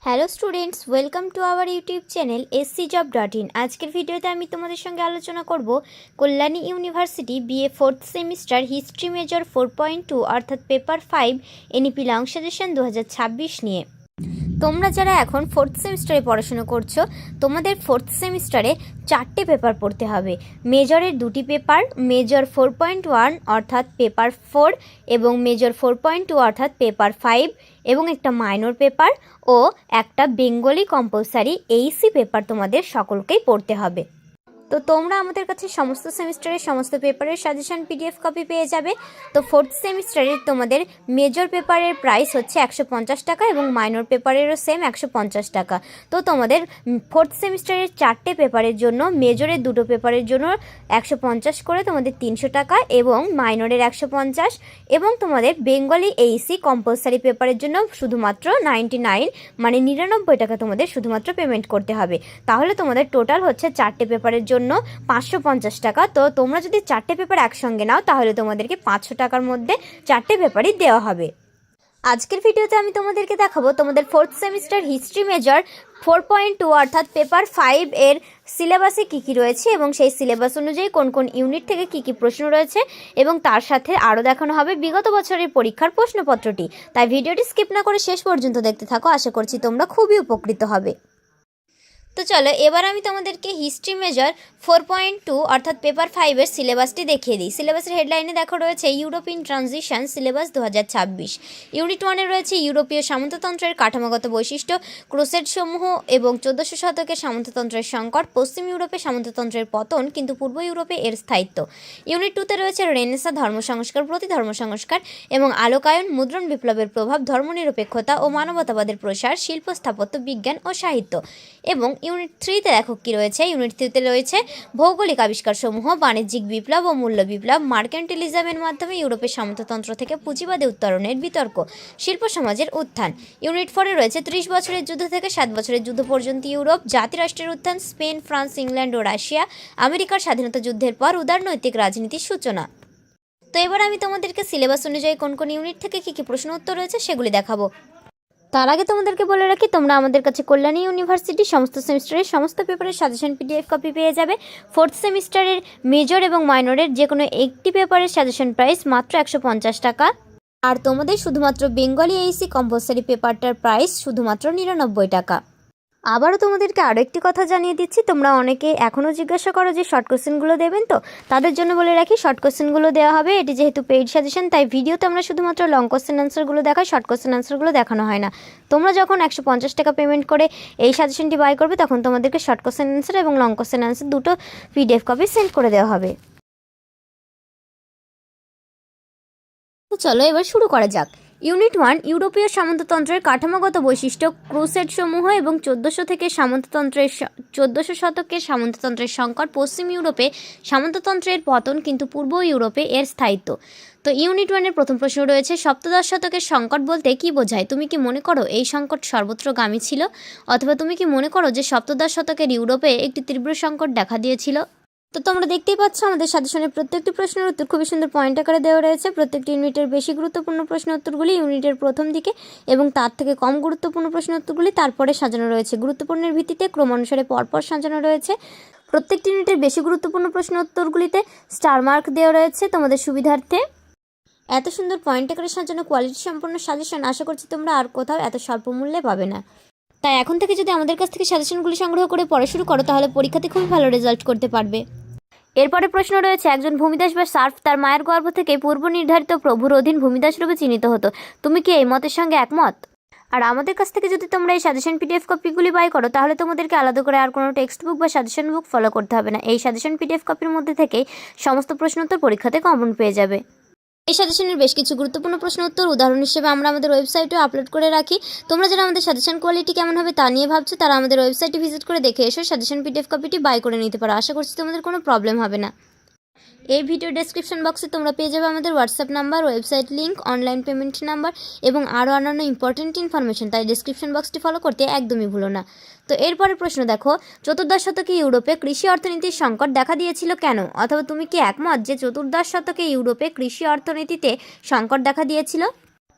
Hello students, welcome to our YouTube channel scjob.in। আজকের ভিডিওতে আমি তোমাদের সঙ্গে আলোচনা করব Kalyani university BA 4th semester history major 4.2 অর্থাৎ পেপার 5 এনইপি লং সাজেশন 2026 নিয়ে। তোমরা যারা এখন 4th সেমিস্টারে পড়াশোনা করছো, তোমাদের 4th সেমিস্টারে 4টে পেপার পড়তে হবে। মেজরের 2টি পেপার, মেজর 4.1 অর্থাৎ পেপার 4 এবং মেজর 4.2 অর্থাৎ পেপার 5 এবং একটা মাইনর পেপার ও একটা বেঙ্গলি কম্পালসারি এইসি পেপার তোমাদের সকলকেই পড়তে হবে। তো তোমরা আমাদের কাছে সমস্ত সেমিস্টারের সমস্ত পেপারের সাজেশন পিডিএফ কপি পেয়ে যাবে। তো 4th সেমিস্টারের তোমাদের মেজর পেপারের প্রাইস হচ্ছে 150 টাকা এবং মাইনর পেপারেরও সেম 150 টাকা। তো তোমাদের 4th সেমিস্টারের 4টে পেপারের জন্য, মেজরের 2টো পেপারের জন্য 150 করে তোমাদের 300 টাকা এবং মাইনরের 150 এবং তোমাদের বেঙ্গলি এইসি কম্পালসারি পেপারের জন্য শুধুমাত্র 99 মানে 99 টাকা তোমাদের শুধুমাত্র পেমেন্ট করতে হবে। তাহলে তোমাদের টোটাল হচ্ছে 4টে পেপারের জন্য 550 টাকা। তো তোমরা যদি 4টে পেপার একসঙ্গে নাও তাহলে তোমাদেরকে 500 টাকার মধ্যে 4টে পেপারই দেওয়া হবে। আজকের ভিডিওতে আমি তোমাদেরকে দেখাবো তোমাদের 4th সেমিস্টার হিস্ট্রি মেজর 4.2 অর্থাৎ পেপার 5 এর সিলেবাসে কী কী রয়েছে এবং সেই সিলেবাস অনুযায়ী কোন কোন ইউনিট থেকে কী কী প্রশ্ন রয়েছে এবং তার সাথে আরও দেখানো হবে বিগত বছরের পরীক্ষার প্রশ্নপত্রটি। তাই ভিডিওটি স্কিপ না করে শেষ পর্যন্ত দেখতে থাকো, আশা করছি তোমরা খুবই উপকৃত হবে। তো চলো এবার আমি তোমাদেরকে হিস্ট্রি মেজর 4.2 অর্থাৎ পেপার 5 এর সিলেবাসটি দেখিয়ে দিই। সিলেবাসের হেডলাইনে দেখো রয়েছে ইউরোপিয়ান ট্রানজিশন সিলেবাস 2026। ইউনিট 1-এ রয়েছে ইউরোপীয় সামন্ততন্ত্রের কাঠামোগত বৈশিষ্ট্য, ক্রুসেড সমূহ এবং 1400 শতকের সামন্ততন্ত্রের সংকট, পশ্চিম ইউরোপে সামন্ততন্ত্রের পতন কিন্তু পূর্ব ইউরোপে এর স্থায়িত্ব। ইউনিট 2-তে রয়েছে রেনেসাঁ ধর্ম সংস্কার, প্রতি ধর্ম সংস্কার এবং আলোকায়ন, মুদ্রণ বিপ্লবের প্রভাব, ধর্মনিরপেক্ষতা ও মানবতাবাদের প্রসার, শিল্প স্থাপত্য, বিজ্ঞান ও সাহিত্য। এবং ইউনিট 3-তে দেখো কী রয়েছে। ইউনিট 3-তে রয়েছে ভৌগোলিক আবিষ্কারসমূহ, বাণিজ্যিক বিপ্লব ও মূল্য বিপ্লব, মার্কেন্টিলিজমের মাধ্যমে ইউরোপের সামন্ততন্ত্র থেকে পুঁজিবাদে উত্তরণের বিতর্ক, শিল্প সমাজের উত্থান। ইউনিট 4-এ রয়েছে 30 বছরের যুদ্ধ থেকে 7 বছরের যুদ্ধ পর্যন্ত ইউরোপ, জাতিরাষ্ট্রের উত্থান, স্পেন, ফ্রান্স, ইংল্যান্ড ও রাশিয়া, আমেরিকার স্বাধীনতা যুদ্ধের পর উদারনৈতিক রাজনীতির সূচনা। তো এবার আমি তোমাদেরকে সিলেবাস অনুযায়ী কোন কোন ইউনিট থেকে কী কী প্রশ্ন উত্তর রয়েছে সেগুলি দেখাবো। তার আগে তোমাদেরকে বলে রাখি, তোমরা আমাদের কাছে কল্যাণী ইউনিভার্সিটির সমস্ত সেমিস্টারের সমস্ত পেপারের সাজেশন পিডিএফ কপি পেয়ে যাবে। 4th সেমিস্টারের মেজর এবং মাইনরের যে কোনো একটি পেপারের সাজেশন প্রাইস মাত্র 150 টাকা। আর তোমাদের শুধুমাত্র বেঙ্গলি এইসি কম্পালসারি পেপারটার প্রাইস শুধুমাত্র 99 টাকা। আবারও তোমাদেরকে আরও একটি কথা জানিয়ে দিচ্ছি, তোমরা অনেকে এখনও জিজ্ঞাসা করো যে শর্ট কোশ্চেনগুলো দেবেন, তো তাদের জন্য বলে রাখি শর্ট কোশ্চেনগুলো দেওয়া হবে। এটি যেহেতু পেইড সাজেশন তাই ভিডিওতে আমরা শুধুমাত্র লং কোশ্চেন আনসারগুলো দেখাই, শর্ট কোশ্চেন আনসারগুলো দেখানো হয় না। তোমরা যখন 150 টাকা পেমেন্ট করে এই সাজেশনটি বাই করবে তখন তোমাদেরকে শর্ট কোশ্চেন আনসার এবং লং কোশ্চেন আনসার দুটো পিডিএফ কপি সেন্ড করে দেওয়া হবে। তো চলো এবার শুরু করা যাক। ইউনিট 1 ইউরোপীয় সামন্ততন্ত্রের কাঠামোগত বৈশিষ্ট্য, ক্রুসেড সমূহ এবং 1400 শতকের সামন্ততন্ত্রের সংকট, পশ্চিম ইউরোপে সামন্ততন্ত্রের পতন কিন্তু পূর্ব ইউরোপে এর স্থায়িত্ব। তো ইউনিট 1-এর প্রথম প্রশ্ন রয়েছে সপ্তদশ শতকের সংকট বলতে কি বোঝায়? তুমি কি মনে করো এই সংকট সর্বত্রগামী ছিল, অথবা তুমি কি মনে করো যে সপ্তদশ শতকের ইউরোপে একটি তীব্র সংকট দেখা দিয়েছিল? তো তোমরা দেখতেই পাচ্ছ আমাদের সাজেশনের প্রত্যেকটি প্রশ্নের উত্তর খুবই সুন্দর পয়েন্ট আকারে দেওয়া রয়েছে। প্রত্যেকটি ইউনিটের বেশি গুরুত্বপূর্ণ প্রশ্ন উত্তরগুলি ইউনিটের প্রথম দিকে এবং তার থেকে কম গুরুত্বপূর্ণ প্রশ্ন উত্তরগুলি তারপরে সাজানো রয়েছে। গুরুত্বপূর্ণের ভিত্তিতে ক্রমানুসারে পরপর সাজানো রয়েছে। প্রত্যেকটি ইউনিটের বেশি গুরুত্বপূর্ণ প্রশ্ন উত্তরগুলিতে স্টার মার্ক দেওয়া রয়েছে তোমাদের সুবিধার্থে। এত সুন্দর পয়েন্ট আকারে সাজানো কোয়ালিটি সম্পন্ন সাজেশন আশা করছি তোমরা আর কোথাও এত স্বল্প মূল্যে পাবে না। তাই এখন থেকে যদি আমাদের কাছ থেকে সাজেশনগুলি সংগ্রহ করে পড়া শুরু করো তাহলে পরীক্ষাতে খুবই ভালো রেজাল্ট করতে পারবে। এরপরে প্রশ্ন রয়েছে একজন ভূমিদাস বা সার্ফ তার মায়ের গর্ভ থেকে পূর্ব নির্ধারিত প্রভুর অধীন ভূমিদাস রূপে চিহ্নিত হতো। তুমি কি এই মতের সঙ্গে একমত? আর আমাদের কাছ থেকে যদি তোমরা এই সাজেশন পিডিএফ কপিগুলি বাই করো তাহলে তোমাদেরকে আলাদা করে আর কোনো টেক্সট বুক বা সাজেশন বুক ফলো করতে হবে না। এই সাজেশন পিডিএফ কপির মধ্যে থেকেই সমস্ত প্রশ্ন উত্তর পরীক্ষাতে কমন পেয়ে যাবে। এই সাজেশনের বেশ কিছু গুরুত্বপূর্ণ প্রশ্ন উত্তর উদাহরণ হিসেবে আমরা আমাদের ওয়েবসাইটেও আপলোড করে রাখি। তোমরা যারা আমাদের সাজেশন কোয়ালিটি কেমন হবে তা নিয়ে ভাবছো তারা আমাদের ওয়েবসাইটে ভিজিট করে দেখে এসে সাজেশন পিডিএফ কপিটি বাই করে নিতে পারো। আশা করছি তোমাদের কোনো প্রবলেম হবে না। এই ভিডিও ডেসক্রিপশন বক্সে তোমরা পেয়ে যাবে আমাদের WhatsApp number, website link, online payment number এবং আরও অন্যান্য ইম্পর্টেন্ট ইনফরমেশন। তাই ডেসক্রিপশন বক্সটি ফলো করতে একদমই ভুলো না। তো এরপরে প্রশ্ন দেখো, চতুর্দশ শতকে ইউরোপে কৃষি অর্থনীতির সংকট দেখা দিয়েছিল কেন? অথবা তুমি কি একমত যে চতুর্দশ শতকে ইউরোপে কৃষি অর্থনীতিতে সংকট দেখা দিয়েছিল?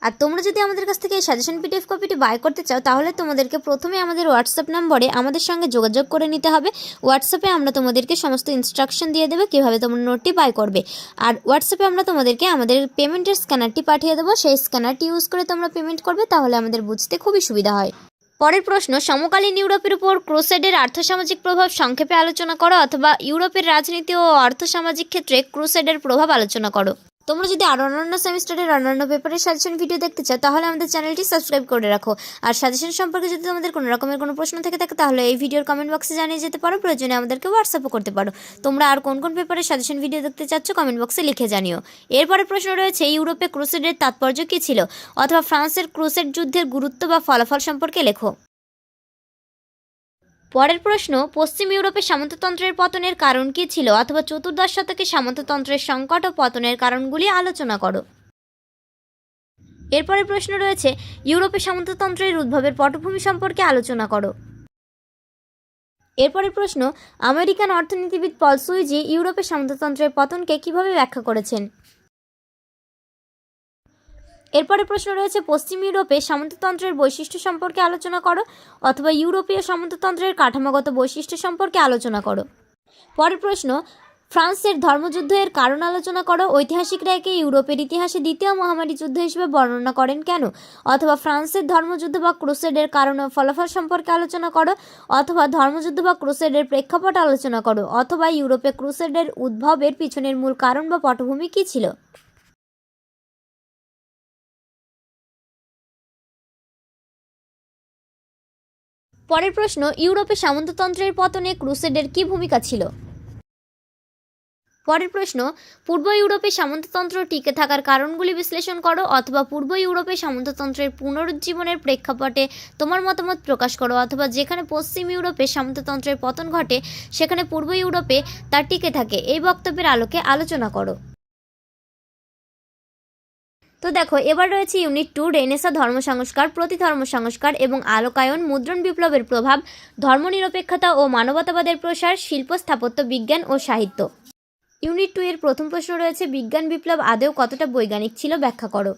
আর তোমরা যদি আমাদের কাছ থেকে এই সাজেশন পিডিএফ কপিটি বাই করতে চাও তাহলে তোমাদেরকে প্রথমে আমাদের হোয়াটসঅ্যাপ নম্বরে আমাদের সঙ্গে যোগাযোগ করে নিতে হবে। হোয়াটসঅ্যাপে আমরা তোমাদেরকে সমস্ত ইনস্ট্রাকশন দিয়ে দেবো কীভাবে তোমরা নোটটি বাই করবে। আর হোয়াটসঅ্যাপে আমরা তোমাদেরকে আমাদের পেমেন্টের স্ক্যানারটি পাঠিয়ে দেবো, সেই স্ক্যানারটি ইউজ করে তোমরা পেমেন্ট করবে, তাহলে আমাদের বুঝতে খুবই সুবিধা হয়। পরের প্রশ্ন, সমকালীন ইউরোপের উপর ক্রুসেডের আর্থসামাজিক প্রভাব সংক্ষেপে আলোচনা করো, অথবা ইউরোপের রাজনীতি ও আর্থসামাজিক ক্ষেত্রে ক্রুসেডের প্রভাব আলোচনা করো। তোমরা যদি আরও অন্যান্য সেমিস্টারের অন্যান্য পেপারের সাজেশন ভিডিও দেখতে চাও তাহলে আমাদের চ্যানেলটি সাবস্ক্রাইব করে রাখো। আর সাজেশন সম্পর্কে যদি তোমাদের কোনো রকমের কোনো প্রশ্ন থেকে থাকে তাহলে এই ভিডিওর কমেন্ট বক্সে জানিয়ে যেতে পারো, প্রয়োজনে আমাদেরকে হোয়াটসঅ্যাপও করতে পারো। তোমরা আর কোন কোন পেপারের সাজেশন ভিডিও দেখতে চাচ্ছ কমেন্ট বক্সে লিখে জানিও। এরপরে প্রশ্ন রয়েছে, ইউরোপে ক্রুসেডের তাৎপর্য কী ছিল, অথবা ফ্রান্সের ক্রুসেড যুদ্ধের গুরুত্ব বা ফলাফল সম্পর্কে লেখো। পরের প্রশ্ন, পশ্চিম ইউরোপে সামন্ততন্ত্রের পতনের কারণ কী ছিল, অথবা চতুর্দশ শতকে সামন্ততন্ত্রের সংকট ও পতনের কারণগুলি আলোচনা করো। এরপরের প্রশ্ন রয়েছে, ইউরোপে সামন্ততন্ত্রের উদ্ভবের পটভূমি সম্পর্কে আলোচনা করো। এরপরের প্রশ্ন, আমেরিকান অর্থনীতিবিদ পল সুইজি ইউরোপে সামন্ততন্ত্রের পতনকে কিভাবে ব্যাখ্যা করেছেন। এরপরে প্রশ্ন রয়েছে, পশ্চিম ইউরোপে সামন্ততন্ত্রের বৈশিষ্ট্য সম্পর্কে আলোচনা করো, অথবা ইউরোপীয় সামন্ততন্ত্রের কাঠামোগত বৈশিষ্ট্য সম্পর্কে আলোচনা করো। পরের প্রশ্ন, ফ্রান্সের ধর্মযুদ্ধের কারণ আলোচনা করো। ঐতিহাসিকরা একে ইউরোপের ইতিহাসে দ্বিতীয় মহামারী যুদ্ধ হিসেবে বর্ণনা করেন কেন, অথবা ফ্রান্সের ধর্মযুদ্ধ বা ক্রুসেডের কারণ ও ফলাফল সম্পর্কে আলোচনা করো, অথবা ধর্মযুদ্ধ বা ক্রুসেডের প্রেক্ষাপট আলোচনা করো, অথবা ইউরোপে ক্রুসেডের উদ্ভবের পিছনের মূল কারণ বা পটভূমি কী ছিল। পরের প্রশ্ন, ইউরোপে সামন্ততন্ত্রের পতনে ক্রুসেডের কী ভূমিকা ছিল। পরের প্রশ্ন, পূর্ব ইউরোপে সামন্ততন্ত্র টিকে থাকার কারণগুলি বিশ্লেষণ করো, অথবা পূর্ব ইউরোপে সামন্ততন্ত্রের পুনরুজ্জীবনের প্রেক্ষাপটে তোমার মতামত প্রকাশ করো, অথবা যেখানে পশ্চিম ইউরোপে সামন্ততন্ত্রের পতন ঘটে সেখানে পূর্ব ইউরোপে তা টিকে থাকে, এই বক্তব্যের আলোকে আলোচনা করো। তো দেখো, এবার রয়েছে ইউনিট 2, রেনেসাঁ ধর্ম সংস্কার, প্রতি ধর্ম সংস্কার এবং আলোকায়ন, মুদ্রণ বিপ্লবের প্রভাব, ধর্মনিরপেক্ষতা ও মানবতাবাদের প্রসার, শিল্প, স্থাপত্য, বিজ্ঞান ও সাহিত্য। ইউনিট 2 এর প্রথম প্রশ্ন রয়েছে, বিজ্ঞান বিপ্লব আদৌ কতটা বৈজ্ঞানিক ছিল, ব্যাখ্যা করো।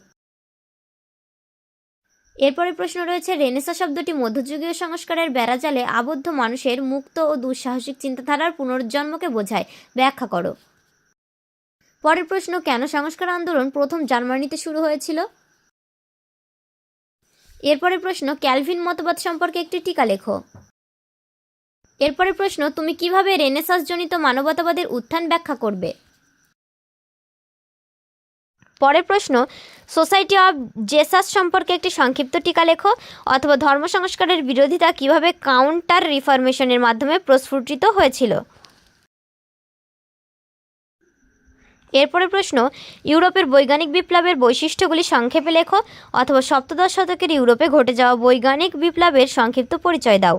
এরপরে প্রশ্ন রয়েছে, রেনেসাঁ শব্দটি মধ্যযুগীয় সংস্কারের বেড়াজালে আবদ্ধ মানুষের মুক্ত ও দুঃসাহসিক চিন্তাধারার পুনরুজ্জন্মকে বোঝায়, ব্যাখ্যা করো। পরের প্রশ্ন, কেন সংস্কার আন্দোলন প্রথম জার্মানিতে শুরু হয়েছিল। এরপরে প্রশ্ন, ক্যালভিন মতবাদ সম্পর্কে একটি টিকা লেখো। এরপরে প্রশ্ন, তুমি কিভাবে রেনেসাঁসজনিত মানবতাবাদের উত্থান ব্যাখ্যা করবে। পরের প্রশ্ন, সোসাইটি অফ জেসাস সম্পর্কে একটি সংক্ষিপ্ত টিকা লেখো, অথবা ধর্ম সংস্কারের বিরোধিতা কিভাবে কাউন্টার রিফরমেশনের মাধ্যমে প্রস্ফুটিত হয়েছিল। এরপরে প্রশ্ন, ইউরোপের বৈজ্ঞানিক বিপ্লবের বৈশিষ্ট্যগুলি সংক্ষেপে লেখো, অথবা সপ্তদশ শতকের ইউরোপে ঘটে যাওয়া বৈজ্ঞানিক বিপ্লবের সংক্ষিপ্ত পরিচয় দাও।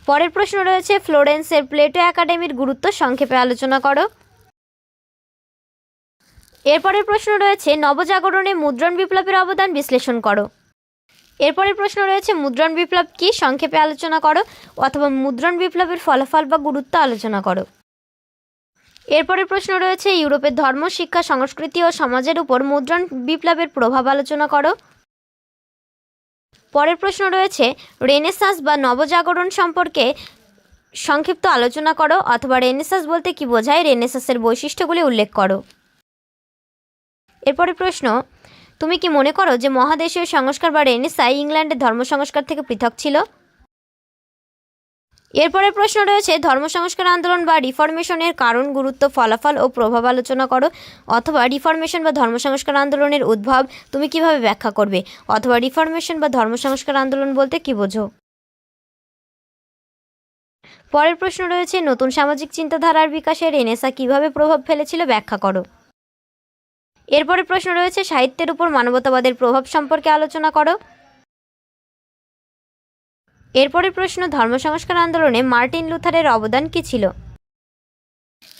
পরের প্রশ্ন রয়েছে, ফ্লোরেন্সের প্লেটো একাডেমির গুরুত্ব সংক্ষেপে আলোচনা করো। এরপরের প্রশ্ন রয়েছে, নবজাগরণে মুদ্রণ বিপ্লবের অবদান বিশ্লেষণ করো। এরপরের প্রশ্ন রয়েছে, মুদ্রণ বিপ্লব কি, সংক্ষেপে আলোচনা করো, অথবা মুদ্রণ বিপ্লবের ফলাফল বা গুরুত্ব আলোচনা করো। এরপরের প্রশ্ন রয়েছে, ইউরোপের ধর্ম, শিক্ষা, সংস্কৃতি ও সমাজের উপর মুদ্রণ বিপ্লবের প্রভাব আলোচনা করো। পরের প্রশ্ন রয়েছে, রেনেসাঁস বা নবজাগরণ সম্পর্কে সংক্ষিপ্ত আলোচনা করো, অথবা রেনেসাঁস বলতে কি বোঝায়, রেনেসাঁসের বৈশিষ্ট্যগুলি উল্লেখ করো। এরপরের প্রশ্ন, তুমি কি মনে করো যে মহাদেশীয় সংস্কার বা রেনেসাঁ ইংল্যান্ডের ধর্ম সংস্কার থেকে পৃথক ছিল। এরপরের প্রশ্ন রয়েছে, ধর্ম সংস্কার আন্দোলন বা রিফরমেশনের কারণ, গুরুত্ব, ফলাফল ও প্রভাব আলোচনা করো, অথবা রিফরমেশন বা ধর্ম সংস্কার আন্দোলনের উদ্ভব তুমি কিভাবে ব্যাখ্যা করবে, অথবা রিফরমেশন বা ধর্ম সংস্কার আন্দোলন বলতে কি বোঝো। পরের প্রশ্ন রয়েছে, নতুন সামাজিক চিন্তাধারার বিকাশে রেনেসাঁ কিভাবে প্রভাব ফেলেছিল, ব্যাখ্যা করো। এরপরের প্রশ্ন রয়েছে, সাহিত্যের উপর মানবতাবাদের প্রভাব সম্পর্কে আলোচনা করো। এরপরের প্রশ্ন, ধর্ম সংস্কার আন্দোলনে মার্টিন লুথারের অবদান কী ছিল।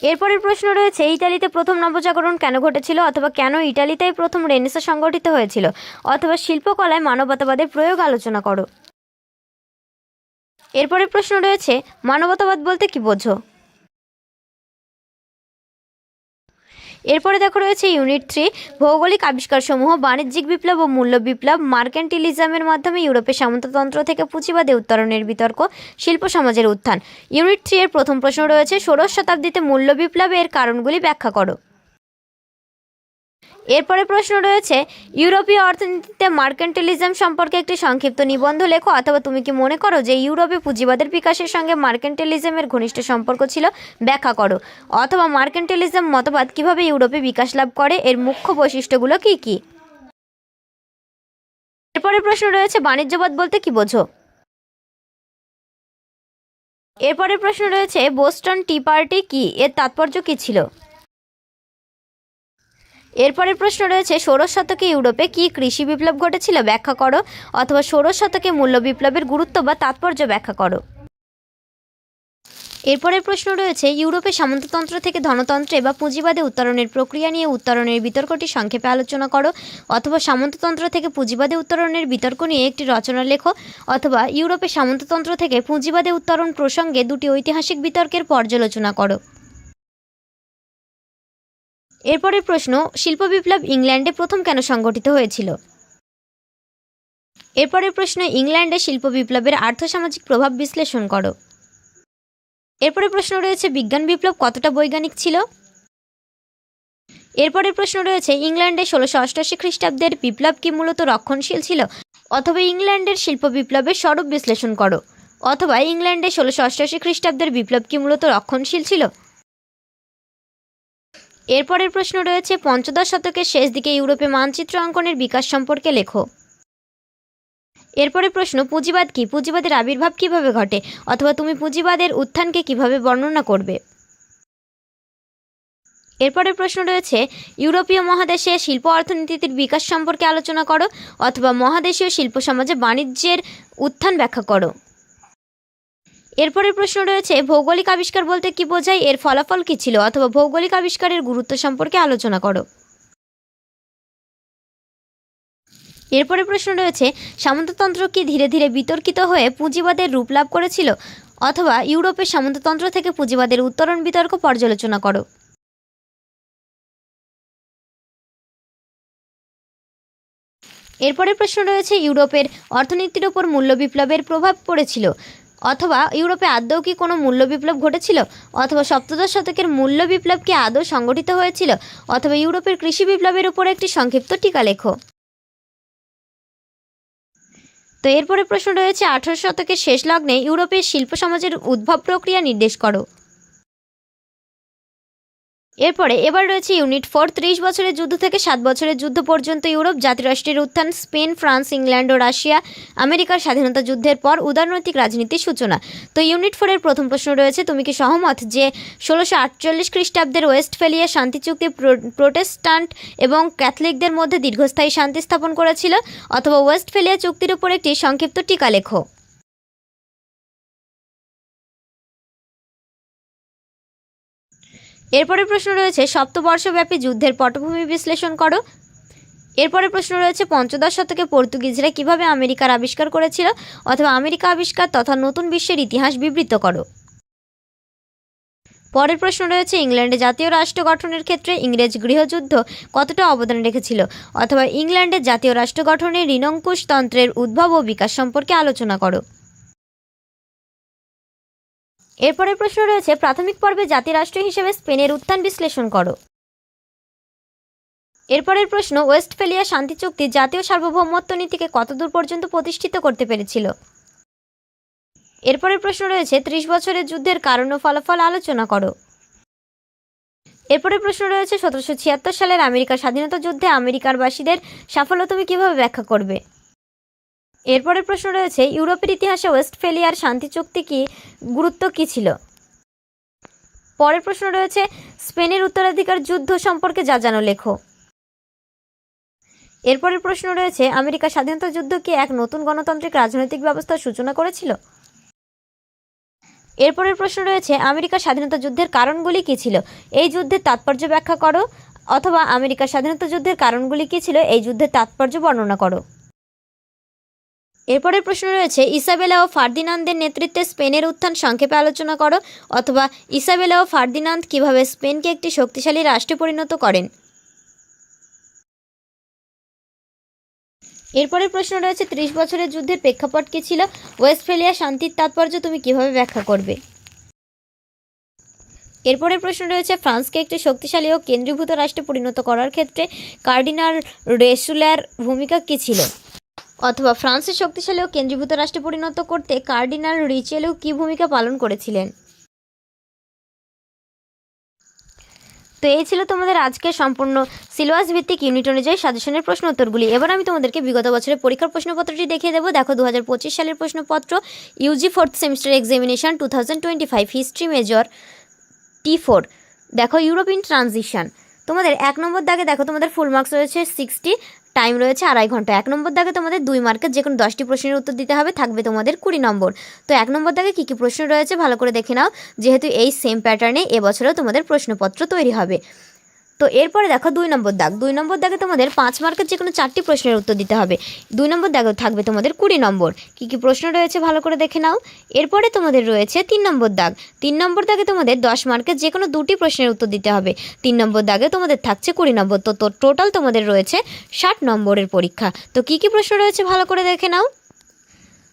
এরপরের প্রশ্ন রয়েছে, ইতালিতে প্রথম নবজাগরণ কেন ঘটেছিল, অথবা কেন ইতালিতেই প্রথম রেনেসাঁ সংগঠিত হয়েছিল, অথবা শিল্পকলায় মানবতাবাদের প্রয়োগ আলোচনা করো। এরপরের প্রশ্ন রয়েছে, মানবতাবাদ বলতে কি বোঝো। এরপরে দেখো রয়েছে ইউনিট 3 ভৌগোলিক আবিষ্কারসমূহ, বাণিজ্যিক বিপ্লব ও মূল্য বিপ্লব, মার্কেন্টিলিজমের মাধ্যমে ইউরোপের সামন্ততন্ত্র থেকে পুঁজিবাদে উত্তরণের বিতর্ক, শিল্প সমাজের উত্থান। ইউনিট 3 এর প্রথম প্রশ্ন রয়েছে ষোড়শ শতাব্দীতে মূল্য বিপ্লবের কারণগুলি ব্যাখ্যা করো। এরপরে প্রশ্ন রয়েছে ইউরোপীয় অর্থনীতিতে মার্কেন্টিলিজম সম্পর্কে একটি সংক্ষিপ্ত নিবন্ধ লেখো, অথবা তুমি কি মনে করো যে ইউরোপে পুঁজিবাদের বিকাশের সঙ্গে মার্কেন্টিলিজমের ঘনিষ্ঠ সম্পর্ক ছিল, ব্যাখ্যা করো। অথবা মার্কেন্টিলিজম মতবাদ কিভাবে ইউরোপে বিকাশ লাভ করে, এর মুখ্য বৈশিষ্ট্যগুলো কি কি। এরপরে প্রশ্ন রয়েছে বাণিজ্যবাদ বলতে কি বোঝো। এরপরে প্রশ্ন রয়েছে বোস্টন টি পার্টি কি, এর তাৎপর্য কি ছিল। এরপরের প্রশ্ন রয়েছে ষোড়শ শতকে ইউরোপে কি কৃষি বিপ্লব ঘটেছিল, ব্যাখ্যা করো। অথবা ষোড়শ শতকে মূল্য বিপ্লবের গুরুত্ব বা তাৎপর্য ব্যাখ্যা করো। এরপরের প্রশ্ন রয়েছে ইউরোপে সামন্ততন্ত্র থেকে ধনতন্ত্রে বা পুঁজিবাদে উত্তরণের প্রক্রিয়া নিয়ে উত্তরণের বিতর্কটি সংক্ষেপে আলোচনা করো। অথবা সামন্ততন্ত্র থেকে পুঁজিবাদে উত্তরণের বিতর্ক নিয়ে একটি রচনা লেখো। অথবা ইউরোপে সামন্ততন্ত্র থেকে পুঁজিবাদে উত্তরণ প্রসঙ্গে দুটি ঐতিহাসিক বিতর্কের পর্যালোচনা করো। এরপরের প্রশ্ন শিল্প বিপ্লব ইংল্যান্ডে প্রথম কেন সংগঠিত হয়েছিল। এরপরের প্রশ্ন ইংল্যান্ডে শিল্প বিপ্লবের আর্থসামাজিক প্রভাব বিশ্লেষণ করো। এরপরের প্রশ্ন রয়েছে বিজ্ঞান বিপ্লব কতটা বৈজ্ঞানিক ছিল। এরপরের প্রশ্ন রয়েছে ইংল্যান্ডে 1688 খ্রিস্টাব্দের বিপ্লব কি মূলত রক্ষণশীল ছিল। অথবা ইংল্যান্ডের শিল্প বিপ্লবের স্বরূপ বিশ্লেষণ করো। অথবা ইংল্যান্ডে 1688 খ্রিস্টাব্দের বিপ্লব কি মূলত রক্ষণশীল ছিল। এরপরের প্রশ্ন রয়েছে পঞ্চদশ শতকের শেষ দিকে ইউরোপে মানচিত্র অঙ্কনের বিকাশ সম্পর্কে লেখো। এরপরের প্রশ্ন পুঁজিবাদ কি, পুঁজিবাদের আবির্ভাব কিভাবে ঘটে। অথবা তুমি পুঁজিবাদের উত্থানকে কিভাবে বর্ণনা করবে। এরপরের প্রশ্ন রয়েছে ইউরোপীয় মহাদেশে শিল্প অর্থনীতির বিকাশ সম্পর্কে আলোচনা করো। অথবা মহাদেশীয় শিল্প সমাজে বাণিজ্যের উত্থান ব্যাখ্যা করো। এরপরের প্রশ্ন রয়েছে ভৌগোলিক আবিষ্কার বলতে কি বোঝায়, এর ফলাফল কি ছিল। অথবা ভৌগোলিক আবিষ্কারের গুরুত্ব সম্পর্কে আলোচনা করো। এরপরের প্রশ্ন রয়েছে সামন্ততন্ত্র কি ধীরে ধীরে বিতর্কিত হয়ে পুঁজিবাদের রূপ লাভ করেছিল। অথবা ইউরোপের সামন্ততন্ত্র থেকে পুঁজিবাদের উত্তরণ বিতর্ক পর্যালোচনা করো। এরপরের প্রশ্ন রয়েছে ইউরোপের অর্থনীতির ওপর মূল্য বিপ্লবের প্রভাব পড়েছিল। অথবা ইউরোপে আদৌ কি কোনো মূল্য বিপ্লব ঘটেছিল। অথবা সপ্তদশ শতকের মূল্য বিপ্লব কি আদৌ সংগঠিত হয়েছিল। অথবা ইউরোপের কৃষি বিপ্লবের উপর একটি সংক্ষিপ্ত টিকা লেখো। তো এরপরে প্রশ্ন রয়েছে 18 শতকের শেষ লগ্নে ইউরোপের শিল্প সমাজের উদ্ভব প্রক্রিয়া নির্দেশ করো। এবার রয়েছে ইউনিট 4 30 বছরের যুদ্ধ থেকে 7 বছরের যুদ্ধ পর্যন্ত ইউরোপ, জাতিরাষ্ট্রের উত্থান, স্পেন, ফ্রান্স, ইংল্যান্ড ও রাশিয়া, আমেরিকার স্বাধীনতা যুদ্ধের পর উদারনৈতিক রাজনীতির সূচনা। তো ইউনিট 4 এর প্রথম প্রশ্ন রয়েছে তুমি কি সহমত যে 1648 খ্রিস্টাব্দের ওয়েস্টফেলিয়া শান্তি চুক্তি প্রোটেস্ট্যান্ট এবং ক্যাথলিকদের মধ্যে দীর্ঘস্থায়ী শান্তি স্থাপন করেছিল। অথবা ওয়েস্টফেলিয়া চুক্তির উপর একটি সংক্ষিপ্ত টিকা লেখো। এরপরের প্রশ্ন রয়েছে সপ্তবর্ষব্যাপী যুদ্ধের পটভূমি বিশ্লেষণ করো। এরপরের প্রশ্ন রয়েছে পঞ্চদশ শতকে পর্তুগিজরা কিভাবে আমেরিকার আবিষ্কার করেছিল। অথবা আমেরিকা আবিষ্কার তথা নতুন বিশ্বের ইতিহাস বিবৃত করো। পরের প্রশ্ন রয়েছে ইংল্যান্ডে জাতীয় রাষ্ট্র গঠনের ক্ষেত্রে ইংরেজ গৃহযুদ্ধ কতটা অবদান রেখেছিল। অথবা ইংল্যান্ডের জাতীয় রাষ্ট্র গঠনে ঋণাঙ্কুশ তন্ত্রের উদ্ভব ও বিকাশ সম্পর্কে আলোচনা করো। এরপরের প্রশ্ন রয়েছে প্রাথমিক পর্বে জাতিরাষ্ট্র হিসেবে স্পেনের উত্থান বিশ্লেষণ করো। এরপরের প্রশ্ন ওয়েস্টফেলিয়া শান্তি চুক্তি জাতীয় সার্বভৌমত্ব নীতিকে কতদূর পর্যন্ত প্রতিষ্ঠিত করতে পেরেছিল। এরপরের প্রশ্ন রয়েছে 30 বছরের যুদ্ধের কারণ ও ফলাফল আলোচনা করো। এরপরের প্রশ্ন রয়েছে 1776 সালের আমেরিকার স্বাধীনতা যুদ্ধে আমেরিকার বাসীদের সাফল্য তুমি কিভাবে ব্যাখ্যা করবে। এরপরের প্রশ্ন রয়েছে ইউরোপের ইতিহাসে ওয়েস্টফেলিয়ার শান্তি চুক্তি কি গুরুত্ব কী ছিল। পরের প্রশ্ন রয়েছে স্পেনের উত্তরাধিকার যুদ্ধ সম্পর্কে যা জানো লেখো। এরপরের প্রশ্ন রয়েছে আমেরিকার স্বাধীনতা যুদ্ধ কি এক নতুন গণতান্ত্রিক রাজনৈতিক ব্যবস্থার সূচনা করেছিল। এরপরের প্রশ্ন রয়েছে আমেরিকার স্বাধীনতা যুদ্ধের কারণগুলি কী ছিল, এই যুদ্ধের তাৎপর্য ব্যাখ্যা করো। অথবা আমেরিকার স্বাধীনতা যুদ্ধের কারণগুলি কী ছিল, এই যুদ্ধের তাৎপর্য বর্ণনা করো। এরপরের প্রশ্ন রয়েছে ইসাবেলা ও ফার্দিনান্দের নেতৃত্বে স্পেনের উত্থান সংক্ষেপে আলোচনা করো, অথবা ইসাবেলা ও ফার্দিনান্দ কিভাবে স্পেনকে একটি শক্তিশালী রাষ্ট্রে পরিণত করেন। এরপরের প্রশ্ন রয়েছে 30 বছরের যুদ্ধের প্রেক্ষাপট কী ছিল? ওয়েস্টফেলিয়া শান্তির তাৎপর্য তুমি কিভাবে ব্যাখ্যা করবে? এরপরের প্রশ্ন রয়েছে ফ্রান্সকে একটি শক্তিশালী ও কেন্দ্রীভূত রাষ্ট্রে পরিণত করার ক্ষেত্রে কার্ডিনাল রেসুলার ভূমিকা কী ছিল? অথবা ফ্রান্সের শক্তিশালী ও কেন্দ্রীভূত রাষ্ট্রে পরিণত করতে কার্ডিনাল রিচেলু কী ভূমিকা পালন করেছিলেন? তো এই ছিল তোমাদের আজকের সম্পূর্ণ সিলেবাস ভিত্তিক ইউনিট অনুযায়ী সাজেশনের প্রশ্ন উত্তরগুলি। এবার আমি তোমাদেরকে বিগত বছরের পরীক্ষার প্রশ্নপত্রটি দেখিয়ে দেবো। দেখো 2025 সালের প্রশ্নপত্র, UG 4th semester examination 2025, history major T4। দেখো ইউরোপিয়ান ট্রানজিশন, তোমাদের 1 নম্বর দাগে দেখো তোমাদের ফুল মার্কস রয়েছে 60, টাইম রয়েছে 2.5 ঘন্টা। 1 নম্বর দাগে তোমাদের 2 মার্কের যে কোনো 10টি প্রশ্নের উত্তর দিতে হবে, থাকবে তোমাদের 20 নম্বর। তো 1 নম্বর দাগে কী কী প্রশ্ন রয়েছে ভালো করে দেখে নাও, যেহেতু এই সেম প্যাটার্নে এবছরেও তোমাদের প্রশ্নপত্র তৈরি হবে। তো এরপরে দেখো 2 নম্বর দাগ, 2 নম্বর দাগে তোমাদের 5 মার্কের যে কোনো 4টি প্রশ্নের উত্তর দিতে হবে। 2 নম্বর দাগে থাকবে তোমাদের 20 নম্বর। কী কী প্রশ্ন রয়েছে ভালো করে দেখে নাও। এরপরে তোমাদের রয়েছে 3 নম্বর দাগ, 3 নম্বর দাগে তোমাদের 10 মার্কের যে কোনো 2টি প্রশ্নের উত্তর দিতে হবে। 3 নম্বর দাগে তোমাদের থাকছে 20 নম্বর। তো টোটাল তোমাদের রয়েছে 60 নম্বরের পরীক্ষা। তো কী কী প্রশ্ন রয়েছে ভালো করে দেখে নাও।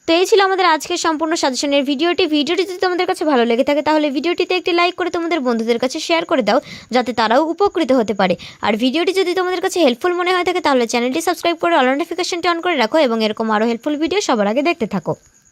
তো এই ছিল আমাদের আজকের সম্পূর্ণ সাজেশনের ভিডিওটি যদি তোমাদের কাছে ভালো লেগে থাকে তাহলে ভিডিওটিতে একটি লাইক করে তোমাদের বন্ধুদের কাছে শেয়ার করে দাও, যাতে তারাও উপকৃত হতে পারে। আর ভিডিওটি যদি তোমাদের কাছে হেল্পফুল মনে হয় থাকে তাহলে চ্যানেলটি সাবস্ক্রাইব করে অল নোটিফিকেশনটি অন করে রাখো এবং এরকম আরও হেল্পফুল ভিডিও সবার আগে দেখতে থাকো।